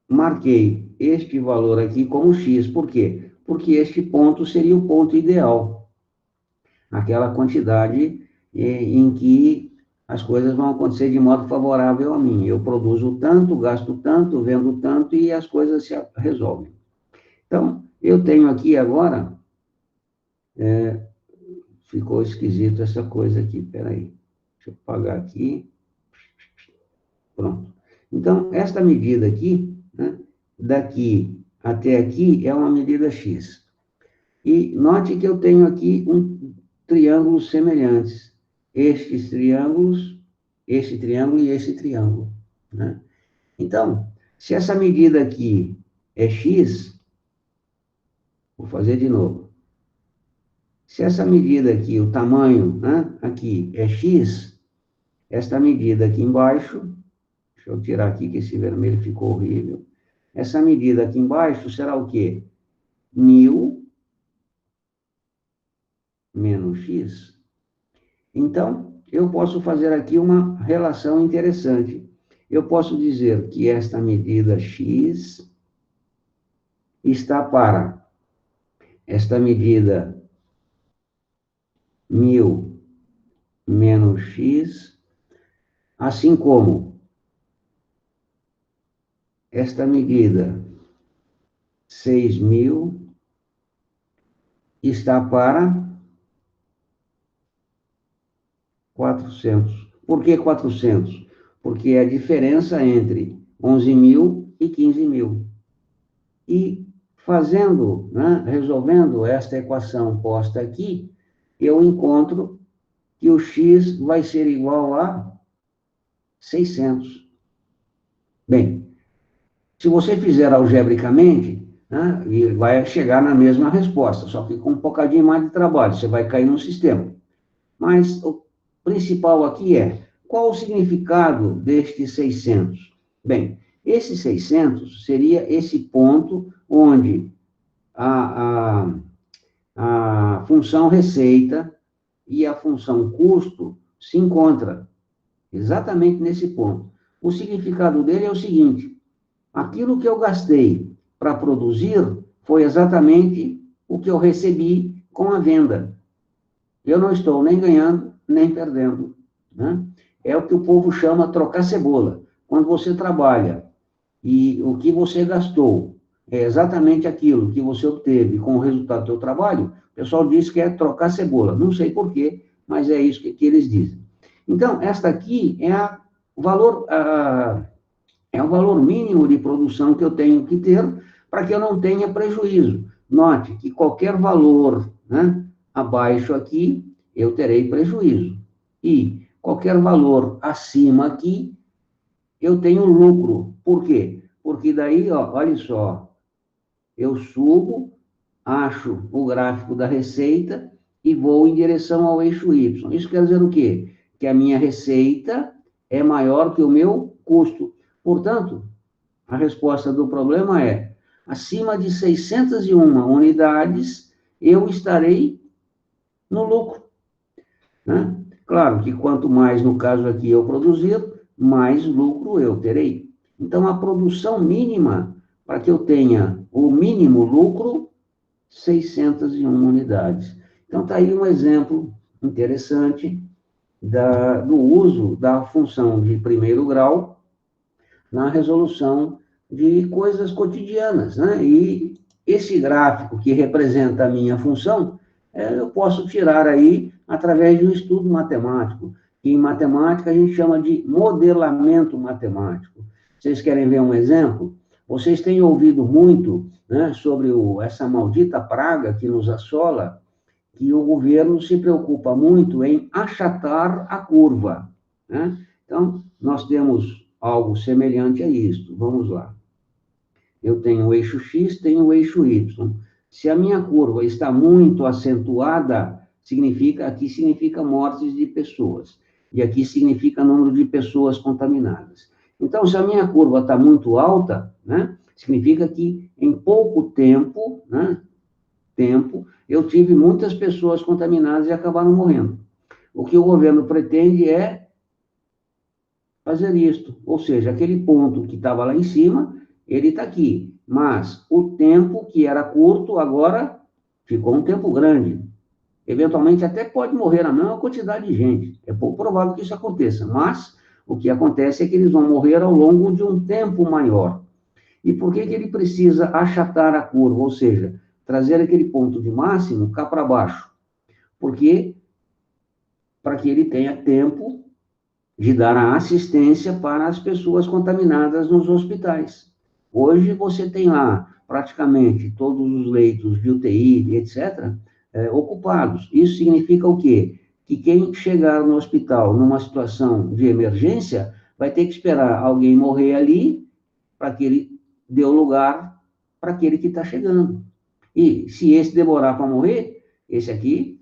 marquei este valor aqui como X. Por quê? Porque este ponto seria o ponto ideal, aquela quantidade em que as coisas vão acontecer de modo favorável a mim. Eu produzo tanto, gasto tanto, vendo tanto e as coisas se resolvem. Então, eu tenho aqui agora, ficou esquisito essa coisa aqui, peraí, deixa eu apagar aqui, pronto. Então, esta medida aqui, né, daqui até aqui, é uma medida X. E note que eu tenho aqui triângulos semelhantes. Estes triângulos, este triângulo e esse triângulo, né? Então, se essa medida aqui é X, vou fazer de novo. Se essa medida aqui, o tamanho, né, aqui é X, esta medida aqui embaixo, deixa eu tirar aqui que esse vermelho ficou horrível. Essa medida aqui embaixo será o quê? 1000 menos X. Então, eu posso fazer aqui uma relação interessante. Eu posso dizer que esta medida X está para esta medida 1000 menos X, assim como esta medida 6000 está para 400. Por que 400? Porque é a diferença entre 11.000 e 15.000. E fazendo, né, resolvendo esta equação posta aqui, eu encontro que o x vai ser igual a 600. Bem, se você fizer algebricamente, né, vai chegar na mesma resposta, só que com um bocadinho mais de trabalho, você vai cair no sistema. Mas o principal aqui é, qual o significado destes 600? Bem, esse 600 seria esse ponto onde a função receita e a função custo se encontram, exatamente nesse ponto. O significado dele é o seguinte, aquilo que eu gastei para produzir foi exatamente o que eu recebi com a venda. Eu não estou nem ganhando, nem perdendo, né? É o que o povo chama trocar cebola. Quando você trabalha e o que você gastou é exatamente aquilo que você obteve com o resultado do seu trabalho, o pessoal diz que é trocar cebola. Não sei por quê, mas é isso que eles dizem. Então, esta aqui é o valor mínimo de produção que eu tenho que ter para que eu não tenha prejuízo. Note que qualquer valor, né, abaixo aqui, eu terei prejuízo. E qualquer valor acima aqui, eu tenho lucro. Por quê? Porque daí, ó, olha só, eu subo, acho o gráfico da receita e vou em direção ao eixo Y. Isso quer dizer o quê? Que a minha receita é maior que o meu custo. Portanto, a resposta do problema é, acima de 601 unidades, eu estarei no lucro, né? Claro que quanto mais, no caso aqui, eu produzir, mais lucro eu terei. Então, a produção mínima, para que eu tenha o mínimo lucro, 601 unidades. Então, está aí um exemplo interessante do uso da função de primeiro grau na resolução de coisas cotidianas, né? E esse gráfico que representa a minha função, eu posso tirar aí através de um estudo matemático, que em matemática a gente chama de modelamento matemático. Vocês querem ver um exemplo? Vocês têm ouvido muito, né, sobre essa maldita praga que nos assola, que o governo se preocupa muito em achatar a curva, né? Então, nós temos algo semelhante a isto. Vamos lá. Eu tenho o eixo X, tenho o eixo Y. Se a minha curva está muito acentuada, aqui significa mortes de pessoas. E aqui significa número de pessoas contaminadas. Então, se a minha curva está muito alta, né, significa que em pouco tempo, né, eu tive muitas pessoas contaminadas e acabaram morrendo. O que o governo pretende é fazer isto. Ou seja, aquele ponto que estava lá em cima, ele está aqui. Mas o tempo que era curto, agora ficou um tempo grande. Eventualmente até pode morrer a mesma quantidade de gente. É pouco provável que isso aconteça. Mas o que acontece é que eles vão morrer ao longo de um tempo maior. E por que ele precisa achatar a curva? Ou seja, trazer aquele ponto de máximo cá para baixo. Porque para que ele tenha tempo de dar a assistência para as pessoas contaminadas nos hospitais. Hoje você tem lá praticamente todos os leitos de UTI, etc., ocupados. Isso significa o quê? Que quem chegar no hospital numa situação de emergência vai ter que esperar alguém morrer ali para que ele dê o lugar para aquele que está chegando. E se esse demorar para morrer, esse aqui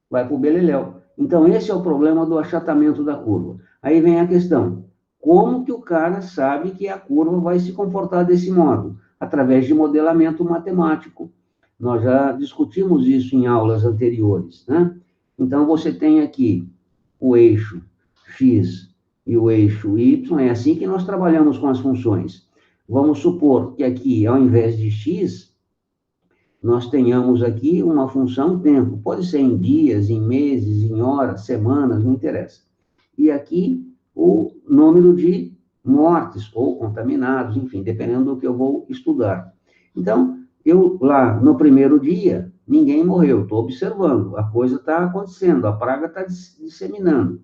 vai para o beleléu. Então, esse é o problema do achatamento da curva. Aí vem a questão, como que o cara sabe que a curva vai se comportar desse modo? Através de modelamento matemático. Nós já discutimos isso em aulas anteriores, né? Então, você tem aqui o eixo X e o eixo Y, é assim que nós trabalhamos com as funções. Vamos supor que aqui, ao invés de X, nós tenhamos aqui uma função tempo. Pode ser em dias, em meses, em horas, semanas, não interessa. E aqui o número de mortes ou contaminados, enfim, dependendo do que eu vou estudar. Então, eu lá no primeiro dia, ninguém morreu, estou observando, a coisa está acontecendo, a praga está disseminando.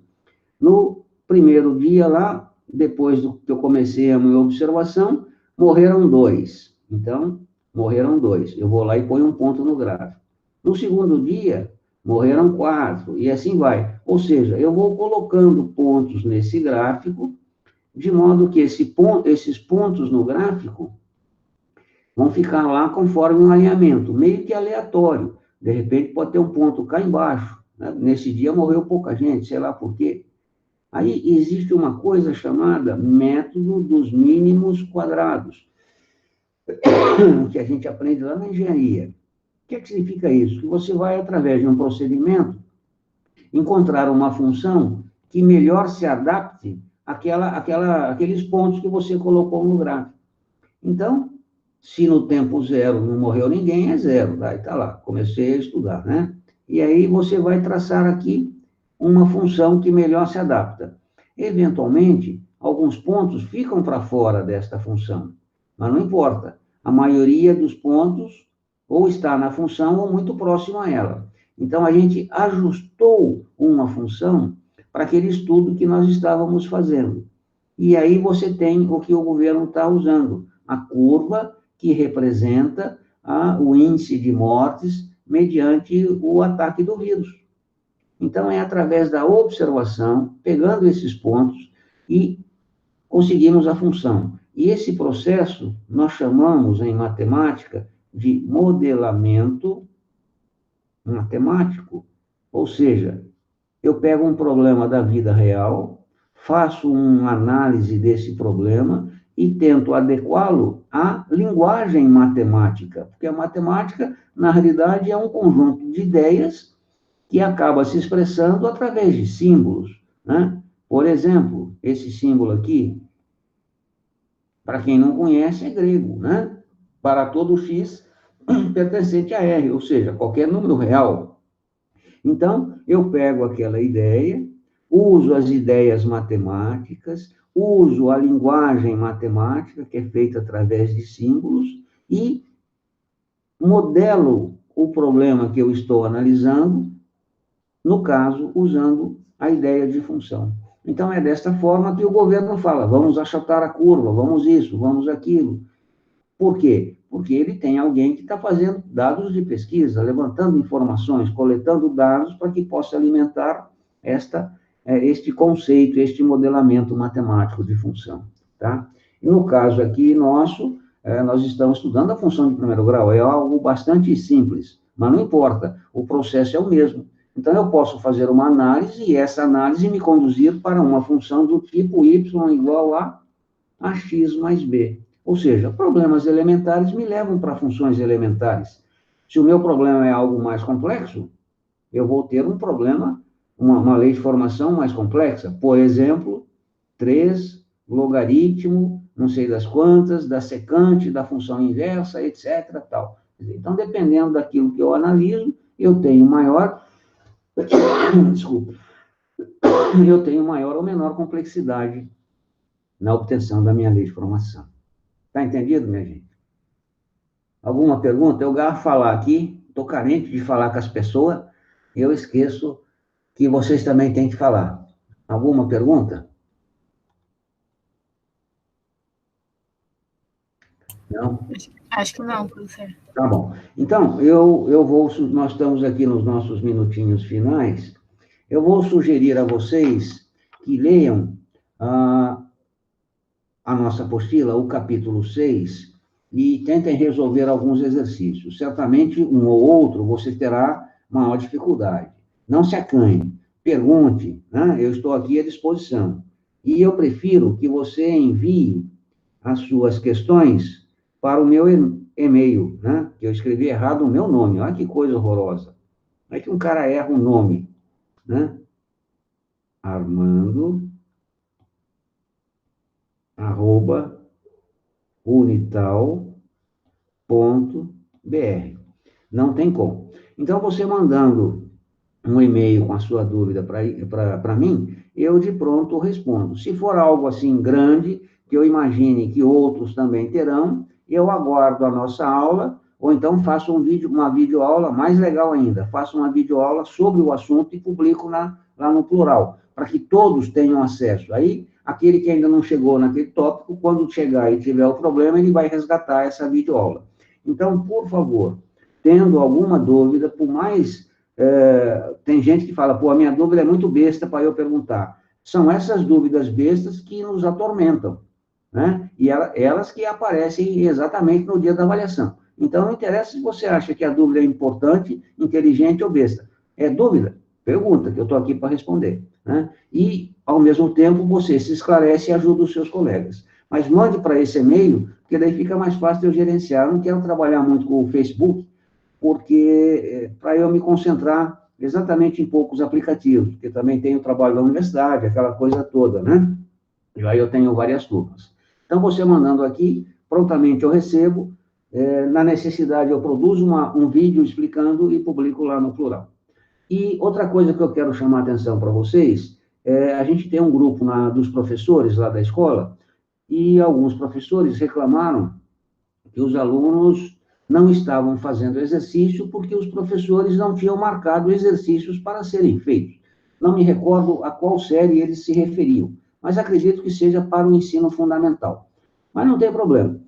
No primeiro dia lá, depois do que eu comecei a minha observação, morreram 2. Então, morreram 2. Eu vou lá e ponho um ponto no gráfico. No segundo dia, morreram 4, e assim vai. Ou seja, eu vou colocando pontos nesse gráfico, de modo que esses pontos no gráfico vão ficar lá conforme um alinhamento, meio que aleatório. De repente, pode ter um ponto cá embaixo, né? Nesse dia morreu pouca gente, sei lá por quê. Aí existe uma coisa chamada método dos mínimos quadrados, que a gente aprende lá na engenharia. O que significa isso? Que você vai, através de um procedimento, encontrar uma função que melhor se adapte àqueles pontos que você colocou no gráfico. Então, se no tempo 0 não morreu ninguém, é 0. Tá? Está lá, comecei a estudar, né? E aí você vai traçar aqui uma função que melhor se adapta. Eventualmente, alguns pontos ficam para fora desta função, mas não importa. A maioria dos pontos ou está na função ou muito próximo a ela. Então, a gente ajustou uma função para aquele estudo que nós estávamos fazendo. E aí você tem o que o governo está usando, a curva que representa o índice de mortes mediante o ataque do vírus. Então, é através da observação, pegando esses pontos, e conseguimos a função. E esse processo nós chamamos em matemática de modelamento matemático. Ou seja, eu pego um problema da vida real, faço uma análise desse problema e tento adequá-lo à linguagem matemática, porque a matemática, na realidade, é um conjunto de ideias que acaba se expressando através de símbolos, né? Por exemplo, esse símbolo aqui, para quem não conhece, é grego, né? Para todo x pertencente a R, ou seja, qualquer número real. Então, eu pego aquela ideia, uso as ideias matemáticas, uso a linguagem matemática, que é feita através de símbolos, e modelo o problema que eu estou analisando, no caso, usando a ideia de função. Então, é desta forma que o governo fala, vamos achatar a curva, vamos isso, vamos aquilo. Por quê? Porque ele tem alguém que está fazendo dados de pesquisa, levantando informações, coletando dados para que possa alimentar este conceito, este modelamento matemático de função. Tá? E no caso aqui nosso, nós estamos estudando a função de primeiro grau, é algo bastante simples, mas não importa, o processo é o mesmo. Então, eu posso fazer uma análise e essa análise me conduzir para uma função do tipo y igual a x mais b. Ou seja, problemas elementares me levam para funções elementares. Se o meu problema é algo mais complexo, eu vou ter um problema, uma lei de formação mais complexa. Por exemplo, 3 logaritmo, não sei das quantas, da secante, da função inversa, etc. Tal. Então, dependendo daquilo que eu analiso, eu tenho maior... Desculpa. Eu tenho maior ou menor complexidade na obtenção da minha lei de formação. Está entendido, minha gente? Alguma pergunta? Eu garfo falar aqui, estou carente de falar com as pessoas, e eu esqueço que vocês também têm que falar. Alguma pergunta? Não? Acho que não, professor. Tá bom. Então, nós estamos aqui nos nossos minutinhos finais, eu vou sugerir a vocês que leiam a nossa apostila, o capítulo 6, e tentem resolver alguns exercícios. Certamente, um ou outro, você terá maior dificuldade. Não se acanhe, pergunte, né? Eu estou aqui à disposição. E eu prefiro que você envie as suas questões para o meu e-mail, né? Que eu escrevi errado o meu nome. Olha que coisa horrorosa. É que um cara erra o nome, né? armando@unital.br. Não tem como. Então, você mandando um e-mail com a sua dúvida para mim, eu de pronto respondo. Se for algo assim grande, que eu imagine que outros também terão, eu aguardo a nossa aula, ou então faço uma videoaula, mais legal ainda, faço uma videoaula sobre o assunto e publico lá no plural, para que todos tenham acesso. Aí, aquele que ainda não chegou naquele tópico, quando chegar e tiver o problema, ele vai resgatar essa videoaula. Então, por favor, tendo alguma dúvida, por mais... tem gente que fala, pô, a minha dúvida é muito besta para eu perguntar. São essas dúvidas bestas que nos atormentam, né? E elas que aparecem exatamente no dia da avaliação. Então, não interessa se você acha que a dúvida é importante, inteligente ou besta. É dúvida? Pergunta, que eu estou aqui para responder, né? E, ao mesmo tempo, você se esclarece e ajuda os seus colegas. Mas mande para esse e-mail, porque daí fica mais fácil de eu gerenciar. Eu não quero trabalhar muito com o Facebook, porque para eu me concentrar exatamente em poucos aplicativos, porque também tenho o trabalho da universidade, aquela coisa toda, né? E aí eu tenho várias turmas. Então, você mandando aqui, prontamente eu recebo, na necessidade eu produzo um vídeo explicando e publico lá no plural. E outra coisa que eu quero chamar a atenção para vocês, a gente tem um grupo dos professores lá da escola, e alguns professores reclamaram que os alunos não estavam fazendo exercício porque os professores não tinham marcado exercícios para serem feitos. Não me recordo a qual série eles se referiam, mas acredito que seja para o ensino fundamental. Mas não tem problema.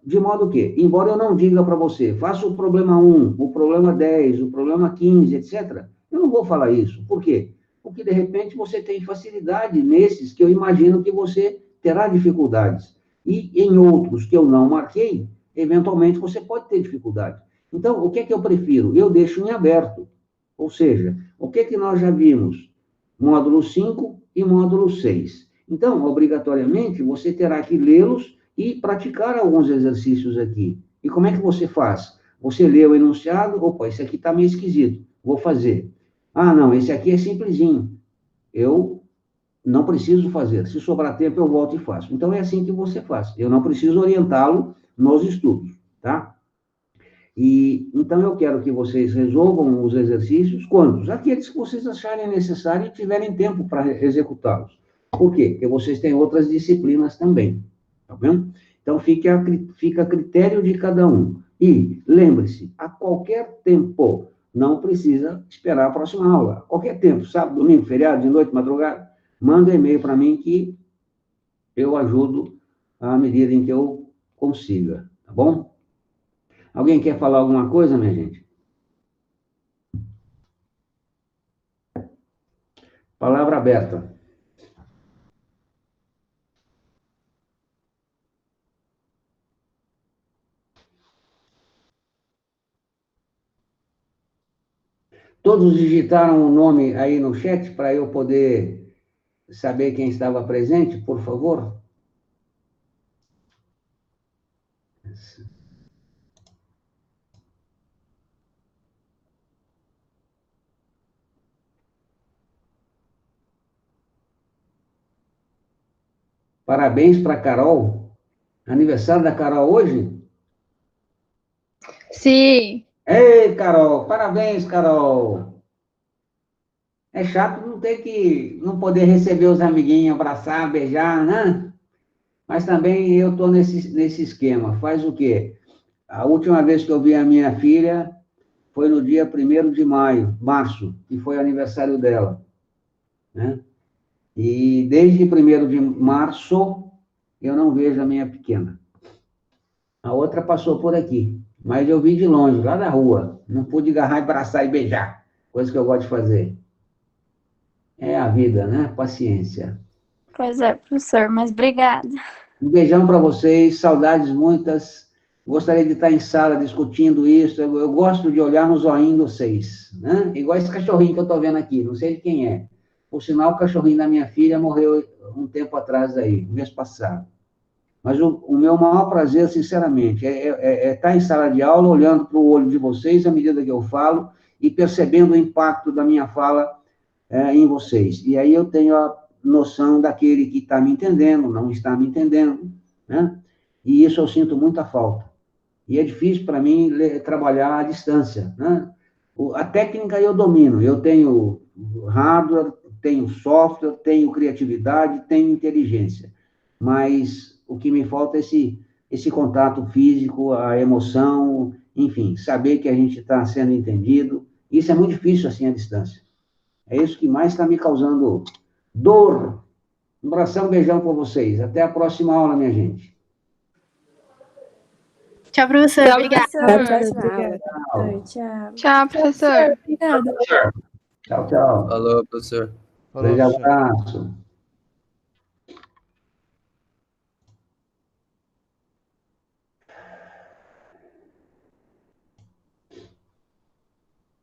De modo que, embora eu não diga para você, faça o problema 1, o problema 10, o problema 15, etc., eu não vou falar isso. Por quê? Porque, de repente, você tem facilidade nesses que eu imagino que você terá dificuldades. E em outros que eu não marquei, eventualmente você pode ter dificuldade. Então, o que é que eu prefiro? Eu deixo em aberto. Ou seja, o que é que nós já vimos? Módulo 5 e módulo 6. Então, obrigatoriamente, você terá que lê-los e praticar alguns exercícios aqui. E como é que você faz? Você lê o enunciado, opa, esse aqui está meio esquisito, vou fazer. Ah, não, esse aqui é simplesinho. Eu não preciso fazer. Se sobrar tempo, eu volto e faço. Então, é assim que você faz. Eu não preciso orientá-lo nos estudos, tá? E, então, eu quero que vocês resolvam os exercícios. Quantos? Aqueles que vocês acharem necessário e tiverem tempo para executá-los. Por quê? Porque vocês têm outras disciplinas também, tá vendo? Então, fica a critério de cada um. E, lembre-se, a qualquer tempo, não precisa esperar a próxima aula. A qualquer tempo, sábado, domingo, feriado, de noite, madrugada, manda um e-mail para mim que eu ajudo à medida em que eu consiga, tá bom? Alguém quer falar alguma coisa, minha gente? Palavra aberta. Todos digitaram o nome aí no chat para eu poder saber quem estava presente, por favor? Parabéns para a Carol. Aniversário da Carol hoje? Sim. Ei, Carol, parabéns, Carol. É chato não poder receber os amiguinhos, abraçar, beijar, né? Mas também eu estou nesse esquema. Faz o quê? A última vez que eu vi a minha filha foi no dia 1º de março, que foi o aniversário dela, né? E desde 1º de março, eu não vejo a minha pequena. A outra passou por aqui, mas eu vi de longe, lá da rua. Não pude agarrar, abraçar e beijar, coisa que eu gosto de fazer. É a vida, né? Paciência. Pois é, professor, mas obrigada. Um beijão para vocês, saudades muitas. Gostaria de estar em sala discutindo isso. Eu gosto de olhar nos olhinhos de vocês, né? Igual esse cachorrinho que eu estou vendo aqui, não sei de quem é. Por sinal, o cachorrinho da minha filha morreu um tempo atrás aí, mês passado. Mas o meu maior prazer, sinceramente, é estar em sala de aula, olhando para o olho de vocês à medida que eu falo e percebendo o impacto da minha fala em vocês. E aí eu tenho a noção daquele que está me entendendo, não está me entendendo, né? E isso eu sinto muita falta. E é difícil para mim trabalhar à distância, né? A técnica eu domino, eu tenho hardware, tenho software, tenho criatividade, tenho inteligência, mas o que me falta é esse contato físico, a emoção, enfim, saber que a gente está sendo entendido. Isso é muito difícil assim à distância. É isso que mais está me causando dor. Um abração, um beijão para vocês. Até a próxima aula, minha gente. Tchau, professor. Tchau, Obrigada. professor. Tchau. Tchau, professor. Obrigada. Tchau, tchau. Falou, professor. Grande abraço.